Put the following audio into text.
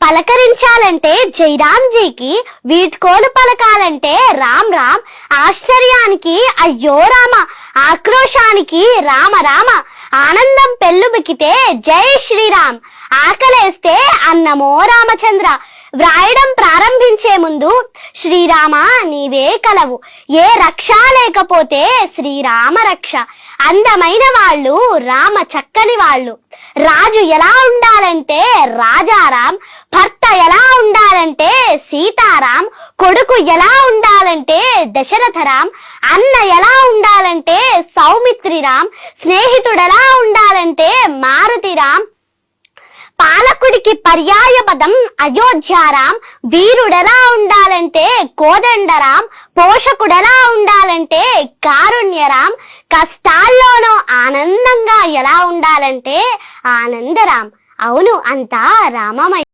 పలకరించాలంటే జైరాంజీకి, వీడ్కోలు పలకాలంటే రామ్ రామ్, ఆశ్చర్యానికి అయ్యో రామ, ఆక్రోశానికి రామ రామ, ఆనందం పెళ్ళుబికితే జై శ్రీరామ్, ఆకలేస్తే అన్నమో రామచంద్ర. వ్రాయడం ప్రారంభించే ముందు శ్రీరామ నీవే కలవు, ఏ రక్ష లేకపోతే శ్రీరామ రక్ష. అందమైన వాళ్ళు రామ చక్కని వాళ్ళు. రాజు ఎలా ఉండాలంటే రాజారాం, భర్త ఎలా ఉండాలంటే సీతారాం, కొడుకు ఎలా ఉండాలంటే దశరథరాం, అన్న ఎలా ఉండాలంటే సౌమిత్రిరాం, స్నేహితుడెలా ఉండాలంటే మారుతిరాం, పాలకుడికి పర్యాయ పదం అయోధ్యారాం, వీరుడెలా ఉండాలంటే కోదండరాం, పోషకుడెలా ఉండాలంటే కారుణ్యరాం, కష్టాల్లోనూ ఆనందంగా ఎలా ఉండాలంటే ఆనందరాం. అవును, అంతా రామమయ.